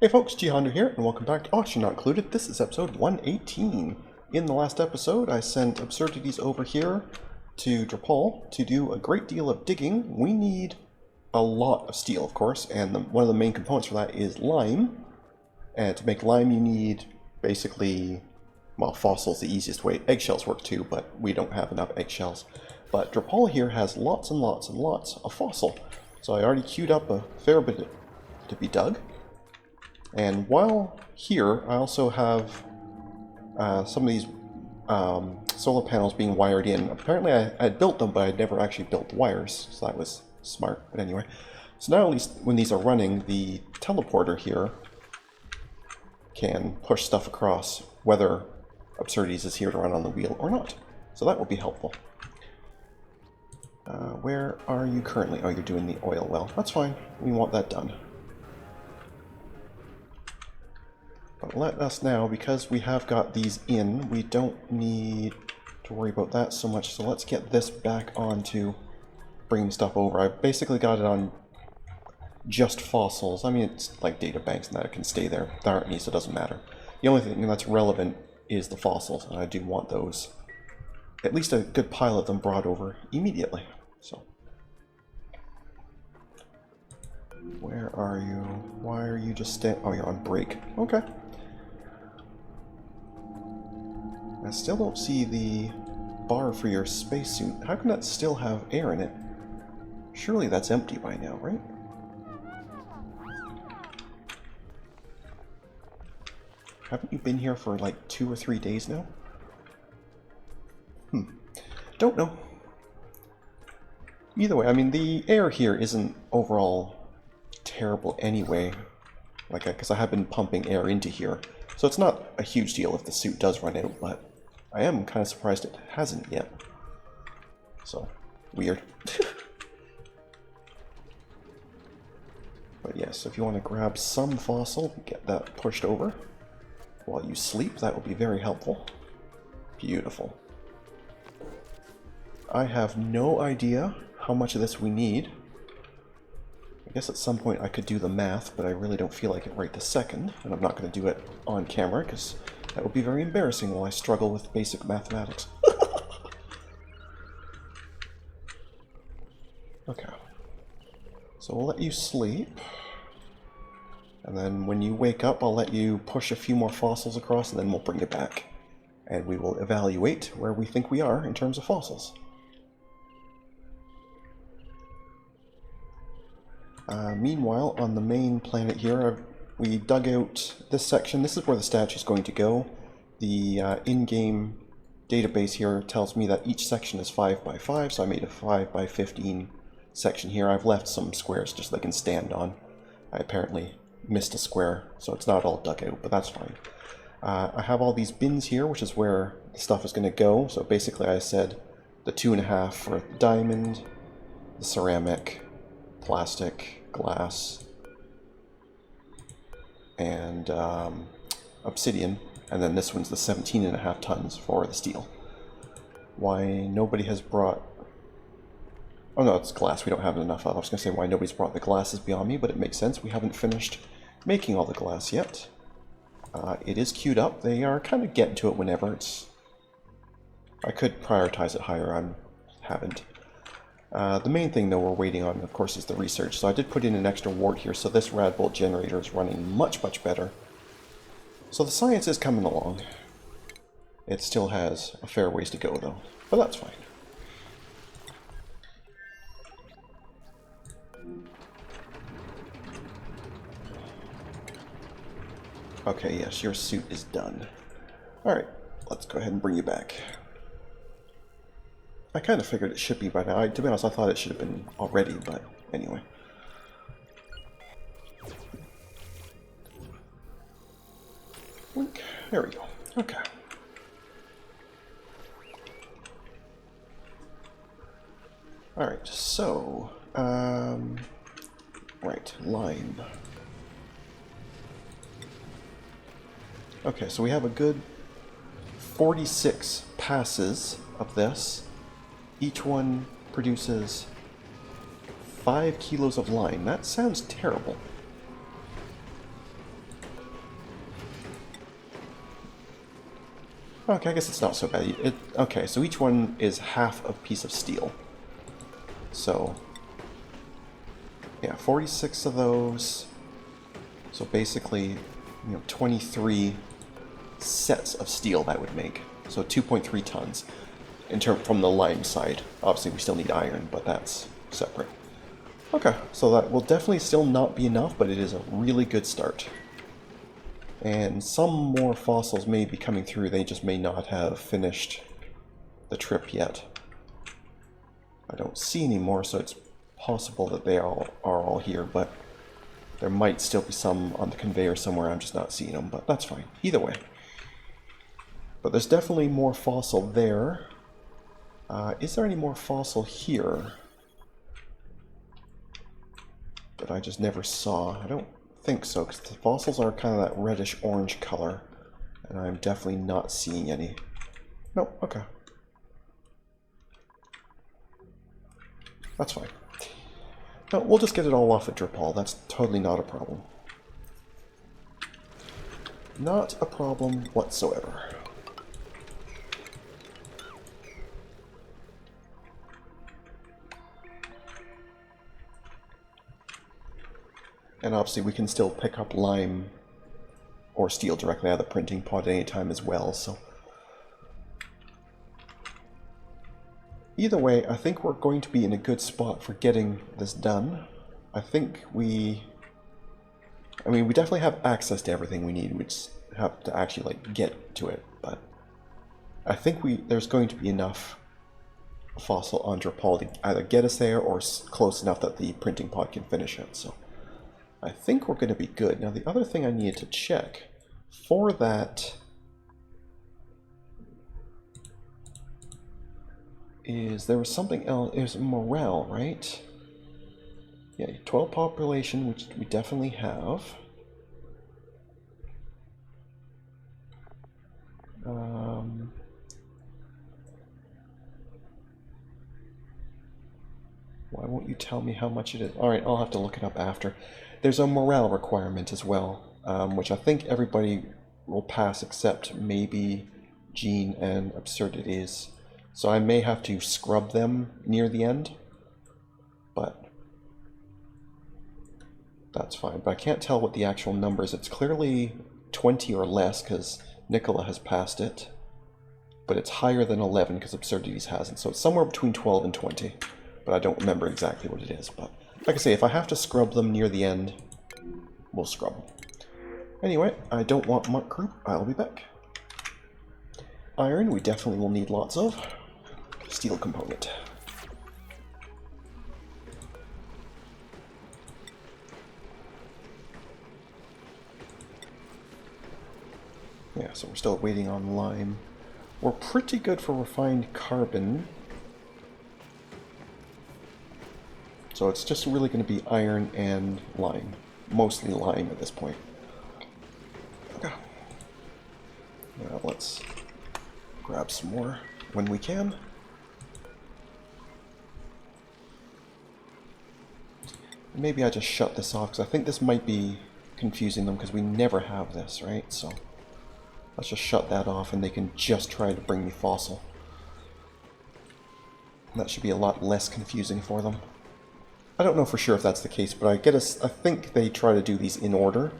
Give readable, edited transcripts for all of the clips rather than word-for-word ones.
Hey folks, GHondo here, and welcome back to Auction Not Included. This is episode 118. In the last episode, I sent Absurdities over here to 𝘞𝘰𝘰𝘳𝘥 to do a great deal of digging. We need a lot of steel, of course, and one of the main components for that is lime. And to make lime, you need basically, well, fossil's the easiest way. Eggshells work too, but we don't have enough eggshells. But 𝘞𝘰𝘰𝘳𝘥 here has lots and lots and lots of fossil. So I already queued up a fair bit to be dug. And while here, I also have some of these solar panels being wired in. Apparently I had built them, but I had never actually built the wires, so that was smart. But anyway, so now at least when these are running, the teleporter here can push stuff across, whether Absurdities is here to run on the wheel or not. So that will be helpful. Where are you currently? Oh, you're doing the oil well. That's fine. We want that done. But let us now, because we have got these in, we don't need to worry about that so much. So let's get this back onto bringing stuff over. I basically got it on just fossils. I mean, it's like data banks and that it can stay there. There aren't any, so it doesn't matter. The only thing that's relevant is the fossils, and I do want those, at least a good pile of them, brought over immediately. So, where are you? Why are you just standing? Oh, you're on break. Okay. I still don't see the bar for your spacesuit. How can that still have air in it? Surely that's empty by now, right? Haven't you been here for like 2 or 3 days now? Don't know. Either way, I mean, the air here isn't overall terrible anyway. Like, because I have been pumping air into here. So it's not a huge deal if the suit does run out, but I am kind of surprised it hasn't yet. So, weird. But yes, if you want to grab some fossil, get that pushed over while you sleep, that will be very helpful. Beautiful. I have no idea how much of this we need. I guess at some point I could do the math, but I really don't feel like it right this second, and I'm not going to do it on camera, because that would be very embarrassing while I struggle with basic mathematics. Okay. So we'll let you sleep, and then when you wake up I'll let you push a few more fossils across, and then we'll bring you back. And we will evaluate where we think we are in terms of fossils. Meanwhile, on the main planet here, we dug out this section. This is where the statue is going to go. The in-game database here tells me that each section is 5 by 5, so I made a 5 by 15 section here. I've left some squares just so they can stand on. I apparently missed a square, so it's not all dug out, but that's fine. I have all these bins here, which is where the stuff is going to go. So basically I said the 2.5 for diamond, the ceramic, plastic, glass, and obsidian, and then this one's the 17.5 tons for the steel. Why nobody has brought... Oh no, it's glass we don't have enough of. I was going to say why nobody's brought the glass is beyond me, but it makes sense. We haven't finished making all the glass yet. It is queued up. They are kind of getting to it whenever it's... I could prioritize it higher, I haven't. The main thing, though, we're waiting on, of course, is the research. So I did put in an extra wart here, so this rad bolt generator is running much, much better. So the science is coming along. It still has a fair ways to go, though, but that's fine. Okay, yes, your suit is done. Alright, let's go ahead and bring you back. I kind of figured it should be by now. To be honest, I thought it should have been already, but anyway. There we go. Okay. Alright, so... right, lime. Okay, so we have a good 46 passes of this. Each one produces 5 kilos of lime. That sounds terrible. Okay, I guess it's not so bad. Okay, so each one is half a piece of steel. So, yeah, 46 of those. So basically, 23 sets of steel that would make. So 2.3 tons from the lime side. Obviously, we still need iron, but that's separate. Okay, so that will definitely still not be enough, but it is a really good start. And some more fossils may be coming through. They just may not have finished the trip yet. I don't see any more, so it's possible that they are all here, but there might still be some on the conveyor somewhere. I'm just not seeing them, but that's fine. Either way. But there's definitely more fossil there. Is there any more fossil here that I just never saw? I don't think so, because the fossils are kind of that reddish-orange color, and I'm definitely not seeing any. Nope, okay. That's fine. No, we'll just get it all off at 𝘞𝘀. That's totally not a problem. Not a problem whatsoever. And obviously we can still pick up lime or steel directly out of the printing pod at any time as well, so. Either way, I think we're going to be in a good spot for getting this done. I think we definitely have access to everything we need. We just have to actually get to it, but I think there's going to be enough fossil on 𝘞𝘀 to either get us there or close enough that the printing pod can finish it, so. I think we're going to be good. Now, the other thing I needed to check for that is there was something else. It was morale, right? Yeah, 12 population, which we definitely have. Why won't you tell me how much it is? Alright, I'll have to look it up after. There's a morale requirement as well, which I think everybody will pass except maybe Gene and Absurdities. So I may have to scrub them near the end, but that's fine. But I can't tell what the actual number is. It's clearly 20 or less because 𝘞𝘀 has passed it, but it's higher than 11 because Absurdities hasn't. So it's somewhere between 12 and 20, but I don't remember exactly what it is. But like I say, if I have to scrub them near the end, we'll scrub them. Anyway, I don't want muck group. I'll be back. Iron, we definitely will need lots of. Steel component. Yeah, so we're still waiting on lime. We're pretty good for refined carbon. So it's just really going to be iron and lime. Mostly lime at this point. Okay. Now let's grab some more when we can. Maybe I just shut this off, because I think this might be confusing them, because we never have this, right? So let's just shut that off, and they can just try to bring me fossil. That should be a lot less confusing for them. I don't know for sure if that's the case, but I think they try to do these in order,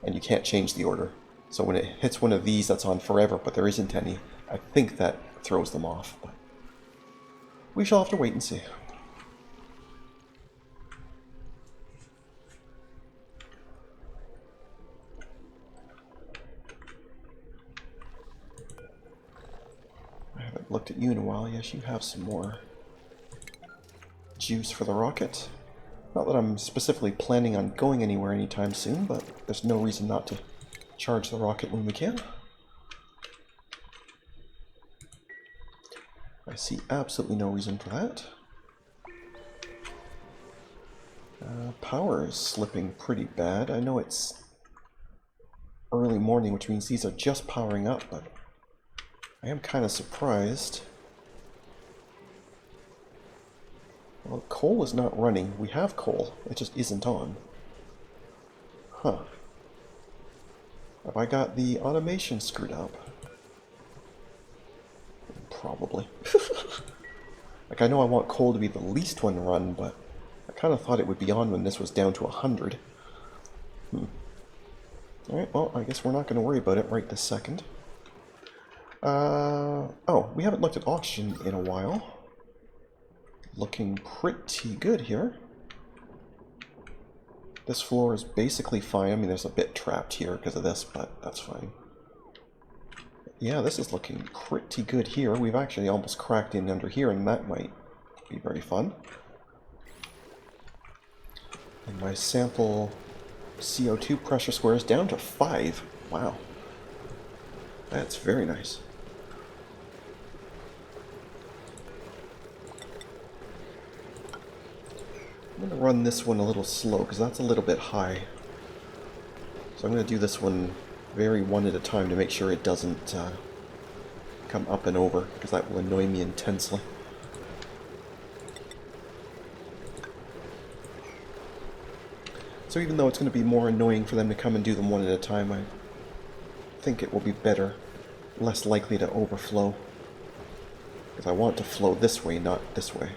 and you can't change the order. So when it hits one of these, that's on forever, but there isn't any. I think that throws them off. But we shall have to wait and see. I haven't looked at you in a while. Yes, you have some more juice for the rocket. Not that I'm specifically planning on going anywhere anytime soon, but there's no reason not to charge the rocket when we can. I see absolutely no reason for that. Power is slipping pretty bad. I know it's early morning, which means these are just powering up, but I am kind of surprised. Well, coal is not running. We have coal. It just isn't on. Huh. Have I got the automation screwed up? probably. Like, I know I want coal to be the least one run, but I kind of thought it would be on when this was down to 100. Alright, well, I guess we're not going to worry about it right this second. Oh, we haven't looked at oxygen in a while. Looking pretty good here. This floor is basically fine. I mean, there's a bit trapped here because of this, but that's fine. Yeah, this is looking pretty good here. We've actually almost cracked in under here, and that might be very fun. And my sample CO2 pressure square is down to 5. Wow. That's very nice. I'm going to run this one a little slow, because that's a little bit high. So I'm going to do this one very one at a time to make sure it doesn't come up and over, because that will annoy me intensely. So even though it's going to be more annoying for them to come and do them one at a time, I think it will be better, less likely to overflow. Because I want to flow this way, not this way.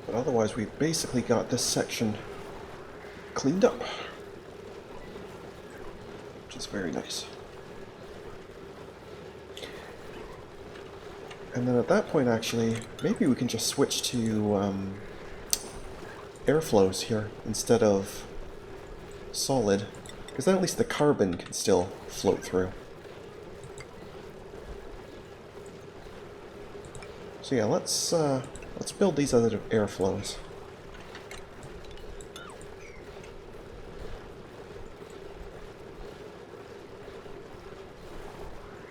But otherwise, we've basically got this section cleaned up, which is very nice. And then at that point, actually, maybe we can just switch to airflows here instead of solid, because then at least the carbon can still float through. So yeah, let's build these other airflows.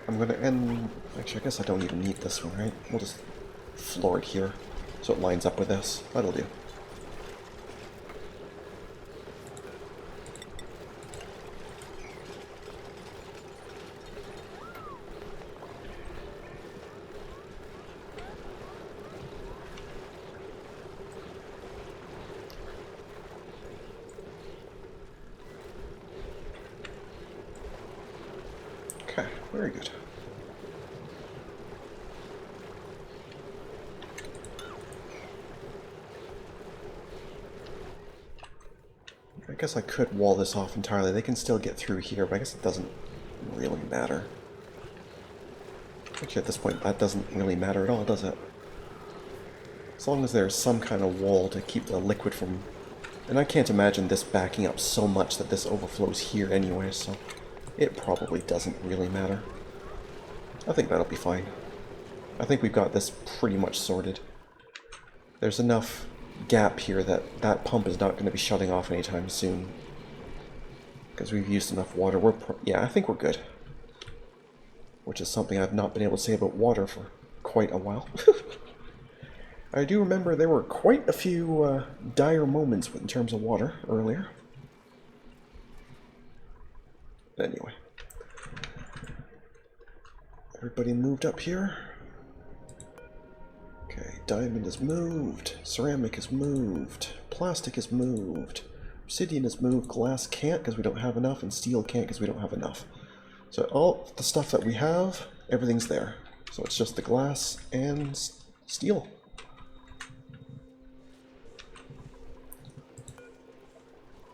I'm going to end... Actually, I guess I don't even need this one, right? We'll just floor it here so it lines up with this. That'll do. Okay, very good. I guess I could wall this off entirely. They can still get through here, but I guess it doesn't really matter. Actually, at this point, that doesn't really matter at all, does it? As long as there's some kind of wall to keep the liquid from... And I can't imagine this backing up so much that this overflows here anyway, so it probably doesn't really matter. I think that'll be fine. I think we've got this pretty much sorted. There's enough gap here that that pump is not going to be shutting off anytime soon. Because we've used enough water. Yeah, I think we're good. Which is something I've not been able to say about water for quite a while. I do remember there were quite a few dire moments in terms of water earlier. But anyway. Everybody moved up here. Okay, diamond is moved, ceramic is moved, plastic is moved, obsidian is moved, glass can't because we don't have enough, and steel can't because we don't have enough. So all the stuff that we have, everything's there. So it's just the glass and steel.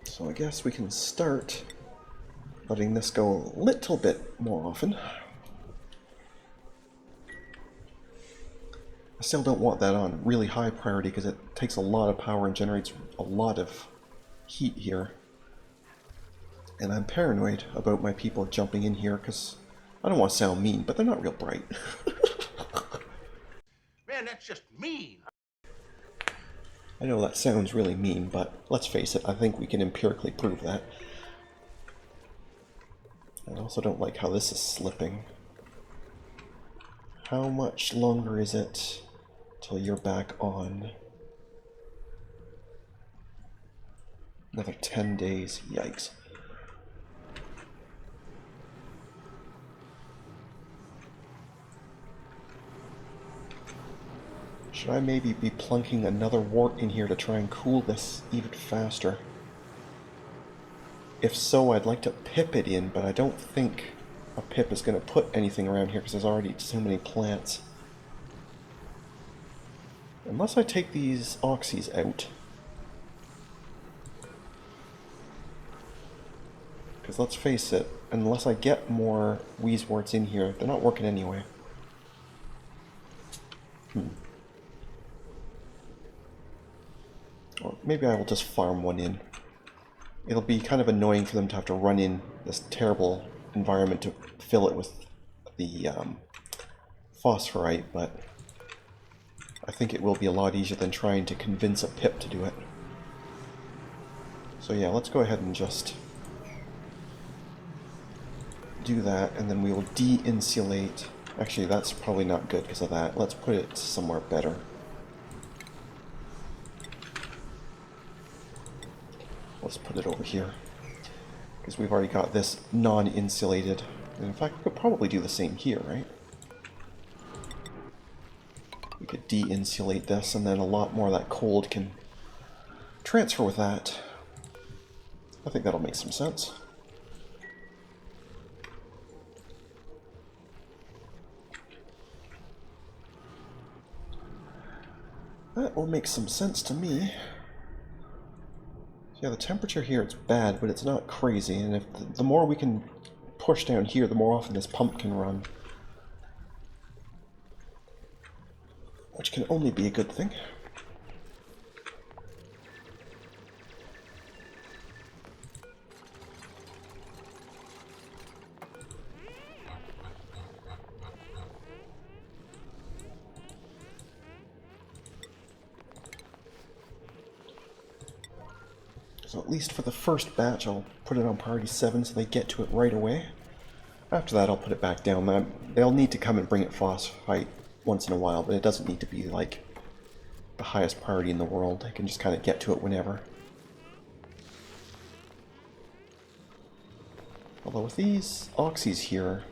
So I guess we can start letting this go a little bit more often. I still don't want that on really high priority because it takes a lot of power and generates a lot of heat here. And I'm paranoid about my people jumping in here because I don't want to sound mean, but they're not real bright. Man, that's just mean. I know that sounds really mean, but let's face it, I think we can empirically prove that. I also don't like how this is slipping. How much longer is it till you're back on? Another 10 days. Yikes. Should I maybe be plunking another wart in here to try and cool this even faster? If so, I'd like to pip it in, but I don't think a pip is going to put anything around here because there's already so many plants. Unless I take these oxys out. Because let's face it, unless I get more wheezeworts in here, they're not working anyway. Or maybe I will just farm one in. It'll be kind of annoying for them to have to run in this terrible environment to fill it with the phosphorite, but I think it will be a lot easier than trying to convince a pip to do it. So yeah, let's go ahead and just do that, and then we will de-insulate. Actually, that's probably not good because of that. Let's put it somewhere better. Let's put it over here, because we've already got this non-insulated. And in fact, we could probably do the same here, right? We could de-insulate this, and then a lot more of that cold can transfer with that. I think that'll make some sense. That will make some sense to me. Yeah, the temperature here, it's bad, but it's not crazy, and if the more we can push down here, the more often this pump can run. Which can only be a good thing. So at least for the first batch, I'll put it on priority 7 so they get to it right away. After that, I'll put it back down. They'll need to come and bring it phosphite once in a while, but it doesn't need to be like the highest priority in the world. I can just kind of get to it whenever. Although with these oxys here,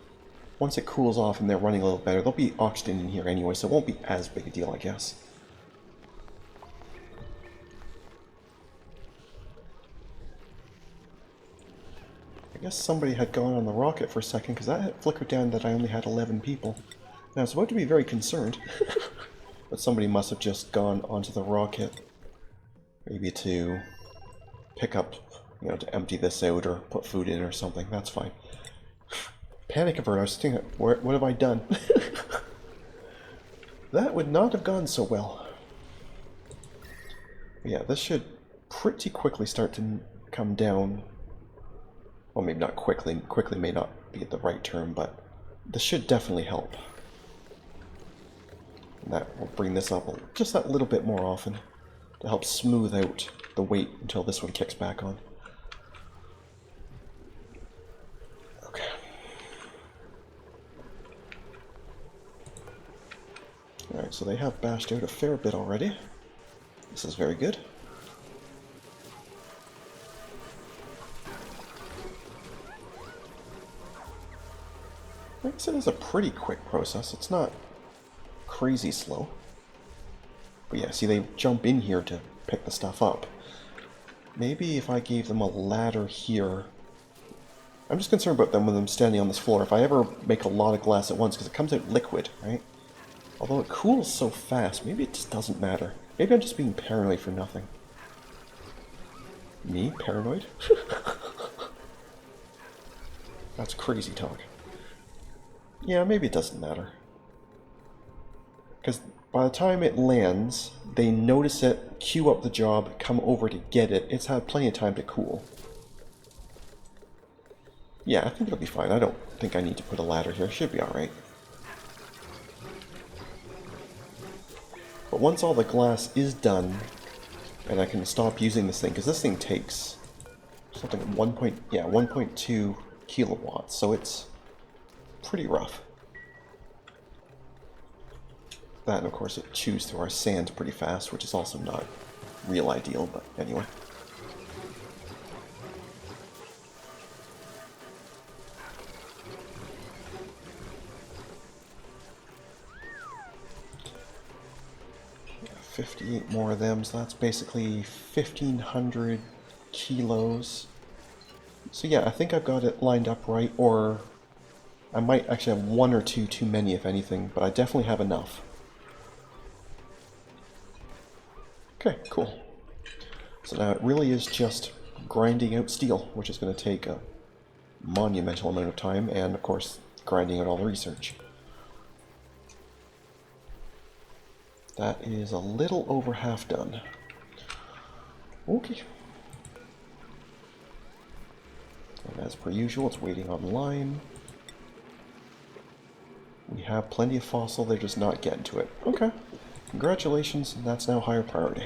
once it cools off and they're running a little better, there'll be oxygen in here anyway, so it won't be as big a deal, I guess. I guess somebody had gone on the rocket for a second, because that had flickered down that I only had 11 people. And I was about to be very concerned. But somebody must have just gone onto the rocket. Maybe to pick up, you know, to empty this out or put food in or something. That's fine. Panic avert. I was thinking, what have I done? That would not have gone so well. But yeah, this should pretty quickly start to come down. Well, maybe not quickly. Quickly may not be the right term, but this should definitely help. And that will bring this up just that little bit more often to help smooth out the weight until this one kicks back on. Okay. Alright, so they have bashed out a fair bit already. This is very good. I guess it is a pretty quick process. It's not crazy slow. But yeah, see, they jump in here to pick the stuff up. Maybe if I gave them a ladder here... I'm just concerned about them when I'm standing on this floor. If I ever make a lot of glass at once, because it comes out liquid, right? Although it cools so fast, maybe it just doesn't matter. Maybe I'm just being paranoid for nothing. Me? Paranoid? That's crazy talk. Yeah, maybe it doesn't matter. Because by the time it lands, they notice it, queue up the job, come over to get it. It's had plenty of time to cool. Yeah, I think it'll be fine. I don't think I need to put a ladder here. Should be alright. But once all the glass is done, and I can stop using this thing, because this thing takes something 1.2 kilowatts, so it's pretty rough. That, and of course it chews through our sand pretty fast, which is also not real ideal, but anyway. 58 more of them, so that's basically 1,500 kilos. So yeah, I think I've got it lined up right, or I might actually have one or two too many, if anything, but I definitely have enough. Okay, cool. So now it really is just grinding out steel, which is going to take a monumental amount of time, and of course, grinding out all the research. That is a little over half done. Okay. And as per usual, it's waiting on lime. We have plenty of fossil, they're just not getting to it. Okay. Congratulations, that's now higher priority.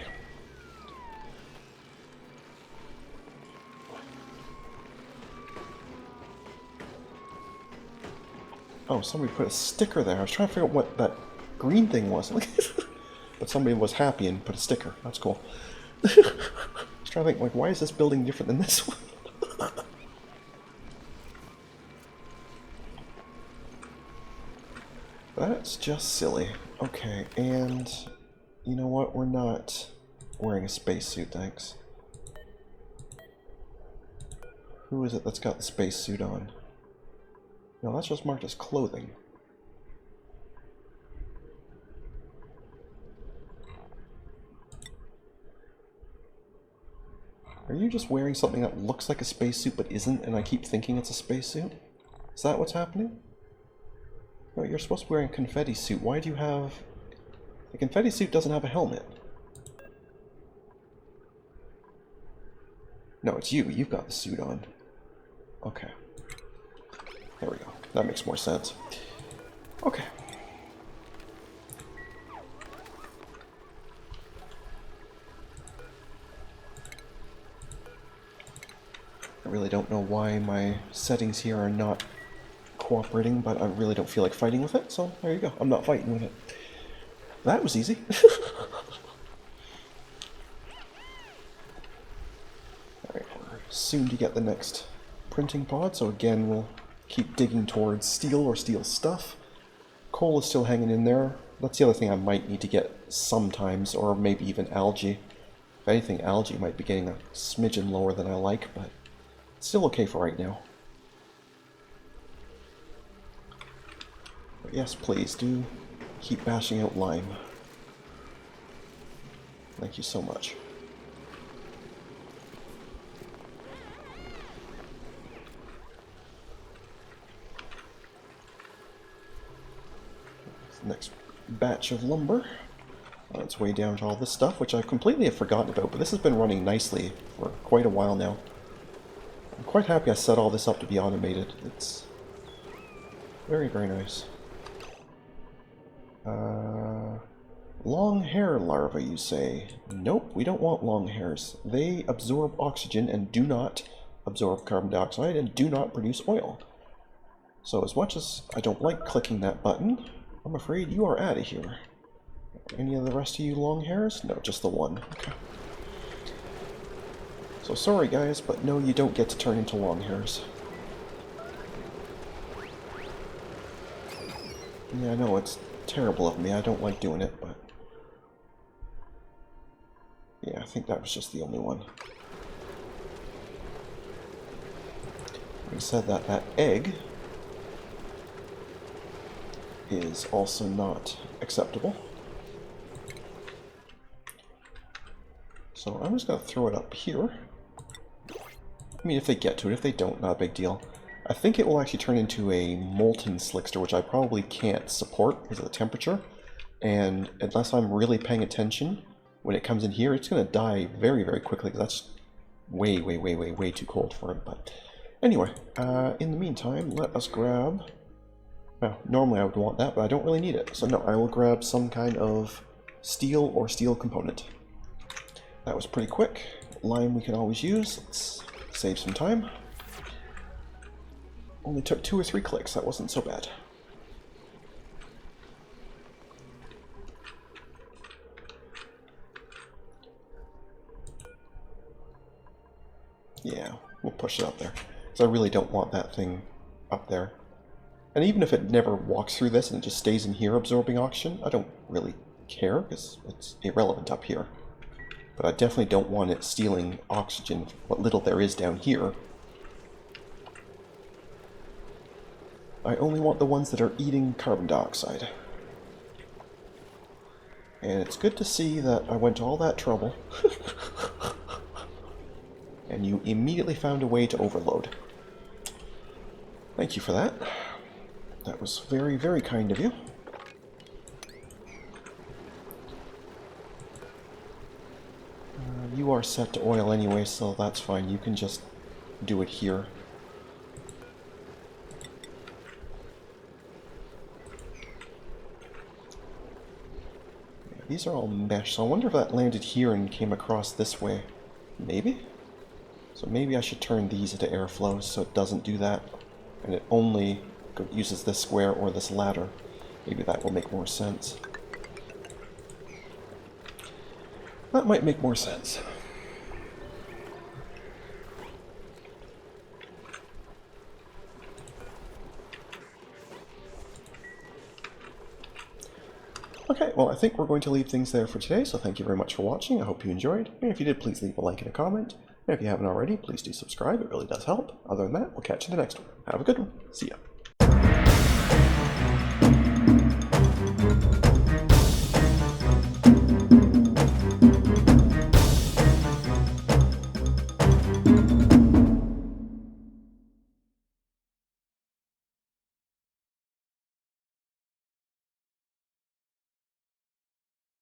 Oh, somebody put a sticker there. I was trying to figure out what that green thing was. But somebody was happy and put a sticker. That's cool. I was trying to think, like, why is this building different than this one? That's just silly. Okay, and you know what? We're not wearing a spacesuit, thanks. Who is it that's got the spacesuit on? No, that's just marked as clothing. Are you just wearing something that looks like a spacesuit but isn't, and I keep thinking it's a spacesuit? Is that what's happening? No, you're supposed to be wearing a confetti suit. Why do you have... The confetti suit doesn't have a helmet. No, it's you. You've got the suit on. Okay. There we go. That makes more sense. Okay. I really don't know why my settings here are not cooperating, but I really don't feel like fighting with it, so there you go. I'm not fighting with it. That was easy. Alright, we're soon to get the next printing pod, so again we'll keep digging towards steel or steel stuff. Coal is still hanging in there. That's the other thing I might need to get sometimes, or maybe even algae. If anything, algae might be getting a smidgen lower than I like, but it's still okay for right now. But yes, please do keep bashing out lime. Thank you so much. Next batch of lumber. On its way down to all this stuff, which I completely have forgotten about, but this has been running nicely for quite a while now. I'm quite happy I set all this up to be automated. It's very, very nice. Long hair larvae, you say? Nope, we don't want long hairs. They absorb oxygen and do not absorb carbon dioxide and do not produce oil. So as much as I don't like clicking that button, I'm afraid you are out of here. Any of the rest of you long hairs? No, just the one. Okay. So sorry guys, but no, you don't get to turn into long hairs. Yeah, I know, it's terrible of me. I don't like doing it, but... yeah, I think that was just the only one. We said that that egg is also not acceptable. So I'm just going to throw it up here. I mean, if they get to it. If they don't, not a big deal. I think it will actually turn into a molten slickster, which I probably can't support because of the temperature. And unless I'm really paying attention, when it comes in here, it's going to die very, very quickly because that's way, way, way, way, way too cold for it. But anyway, in the meantime, let us grab... well, normally I would want that, but I don't really need it. So no, I will grab some kind of steel or steel component. That was pretty quick. Lime we can always use. Let's save some time. Only took 2 or 3 clicks. That wasn't so bad. Yeah, we'll push it up there. Because I really don't want that thing up there. And even if it never walks through this and it just stays in here absorbing oxygen, I don't really care, because it's irrelevant up here. But I definitely don't want it stealing oxygen, what little there is down here. I only want the ones that are eating carbon dioxide. And it's good to see that I went to all that trouble. And you immediately found a way to overload. Thank you for that. That was very, very kind of you. You are set to oil anyway, so that's fine. You can just do it here. These are all mesh, so I wonder if that landed here and came across this way. Maybe? So maybe I should turn these into airflows so it doesn't do that, and it only uses this square or this ladder. Maybe that will make more sense. That might make more sense. Okay, well, I think we're going to leave things there for today, so thank you very much for watching. I hope you enjoyed, and if you did, please leave a like and a comment. And if you haven't already, please do subscribe. It really does help. Other than that, we'll catch you in the next one. Have a good one. See ya.